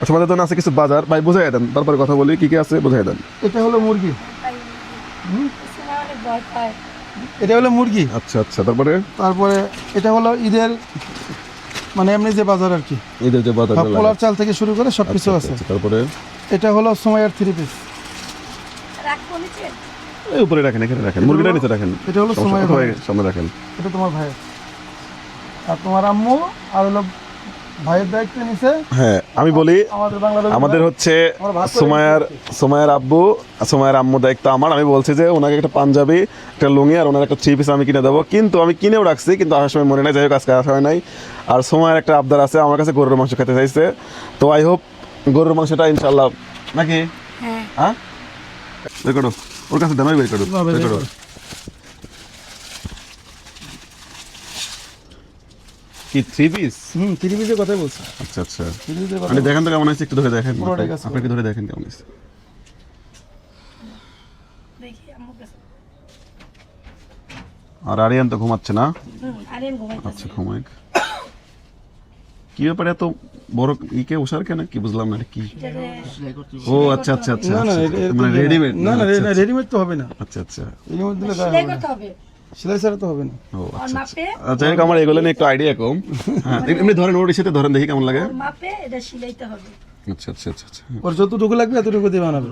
আচ্ছা আমাদের জন্য আছে কিছু বাজার ভাই বুঝাই দেন, তারপরে কথা বলি কি কি আছে বুঝাই দেন। এটা হলো মুরগি, এটা হলো মুরগি। আচ্ছা আচ্ছা তারপরে তারপরে এটা হলো ঈদের মানে এমনি যে বাজার আর কি, ঈদের যে বাজার পোলার চাল থেকে শুরু করে সব কিছু আছে। তারপরে এটা হলো সময়ের 3 পিস, এই উপরে রাখেন, এখানে রাখেন, মুরগিটা নিচে রাখেন, এটা হলো সময়ের সবাই সামনে রাখেন। এটা তোমার ভাইয়ের, আর তোমার আম্মু আর হলো ভাইয়ের দায়িত্ব নিছে। হ্যাঁ আমি বলি আমাদের বাংলাদেশ আমাদের হচ্ছে সোমায়ার আব্বু সোমায়ার আম্মু দায়িত্ব আমার। আমি বলছি যে ওনাকে একটা পাঞ্জাবি, একটা লুঙ্গি আর ওনার একটা 3 পিস আমি কিনে দেবো, কিন্তু আমি কিনেও রাখছি কিন্তু আসার সময় মনে নাই, যাই হোক আজকে আসা হয় নাই। আর সোমায়ার একটা আবদার আছে, আমার কাছে গরুর মাংস খেতে চাইছে, তো আই হোপ গরুর মাংসটা ইনশাল্লাহ নাকি হ্যাঁ বের করো, ওর কাছে দেন, বের করো বের করো। কি 3 পিস? 3 পিসের কথাই বলছি। আচ্ছা আচ্ছা 3 পিসের কথা আপনি দেখেন তো কেমন আছে, একটু ধরে দেখেন, পুরোটাই কাজ আপনাকে ধরে দেখেন কেমন আছে। আর আরিয়ান তো ঘুমাচ্ছে না? আচ্ছা ঘুমাক। কি ব্যাপারে এত বড় ইকে ওষার কেন কি বুঝলাম না কি? ও আচ্ছা আচ্ছা আচ্ছা না না মানে রেডিমেড? না না রেডিমেড তো হবে না। আচ্ছা আচ্ছা রেডিমেড দিলে সেলাই ছাড়া তো হবে না। ও আচ্ছা আচ্ছা আমার এগুলো নিয়ে একটু আইডিয়া কম। হ্যাঁ এমনি ধরেন ওর সাথে ধরেন দেখি কেমন লাগে। আচ্ছা আচ্ছা আচ্ছা আচ্ছা ওর যতটুকু লাগবে এতটুকু দিয়ে বানাবে।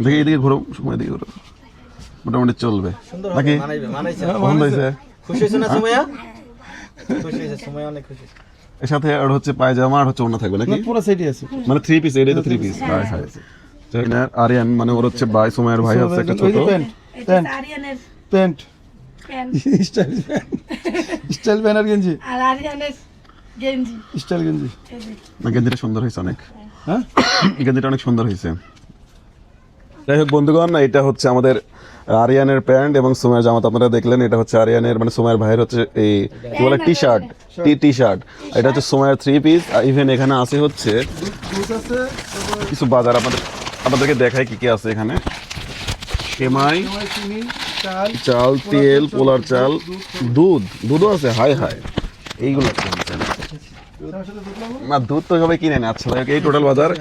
দেখি এদিকে ঘুরো, সময় দিকে ঘুরো, মোটামুটি চলবে নাকি? পছন্দ হয়েছে? খুশি হয়েছে না সুমাইয়া? খুশি হয়েছে, সুমাইয়া অনেক খুশি। এর সাথে আর হচ্ছে পায়জামা আর হচ্ছে ওড়না থাকবে নাকি? পুরো সেটই আছে, মানে 3 পিস, এটাই তো 3 পিস। হাই হাই আরিয়ান মানে ওর হচ্ছে ভাই, সময়ের ভাই হচ্ছে একটা ছোট প্যান্ট স্টাইল প্যান্ট আর গেঞ্জি, স্টাইল গেঞ্জি। না গেঞ্জিটা সুন্দর হয়েছে অনেক, হ্যাঁ গেঞ্জিটা অনেক সুন্দর হয়েছে। যাই হোক বন্ধুগণ, এটা হচ্ছে আমাদের আরিয়ানের প্যান্ট এবং সোমায়ের জামা, আপনারা দেখলেন। এটা হচ্ছে আরিয়ানের মানে সোমায়ের ভাইয়ের হচ্ছে এই কি বলে টি শার্ট, টি শার্ট। এটা হচ্ছে সোমায়ের 3 পিস। ইভেন এখানে আছে হচ্ছে কিছু বাজার, আপনাদেরকে দেখাই কি কি আছে এখানে। সেমাই, চাল, তেল, পোলার চাল, দুধও আছে। হাই হাই এইগুলো কিনছেন না? দুধ তো সবাই কিনে না। আচ্ছা এই টোটাল বাজার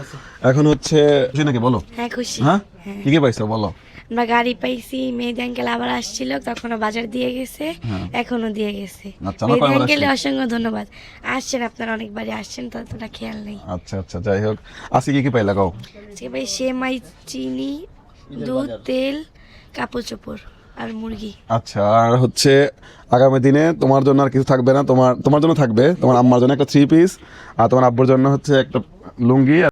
এখন হচ্ছে খুশি নাকি বলো? হ্যাঁ খুশি। হ্যাঁ কি কি পাইছো বলো? আমরা গাড়ি পাইছি, মেহেদি আঙ্কেল আবার আসছিল, তখনও বাজার দিয়ে গেছে, এখনো দিয়ে গেছে। আচ্ছা, আমার মেহেদি কয়বার আঙ্কেলে আসছে? অসংখ্য ধন্যবাদ। আসছেন আপনারা অনেকবারই আসছেন, ততটা খেয়াল নেই। আচ্ছা আচ্ছা যাই হোক আজকে কি কি পাইলা গাও? আজকে ভাই সেমাই, চিনি, দুধ, তেল, কাপড় চোপড় আর মুরগি। আচ্ছা আর হচ্ছে আগামী দিনে তোমার জন্য আর কিছু থাকবে না, তোমার জন্য থাকবে তোমার আম্মার জন্য একটা 3 পিস, আর তোমার আব্বুর জন্য হচ্ছে একটা লুঙ্গি।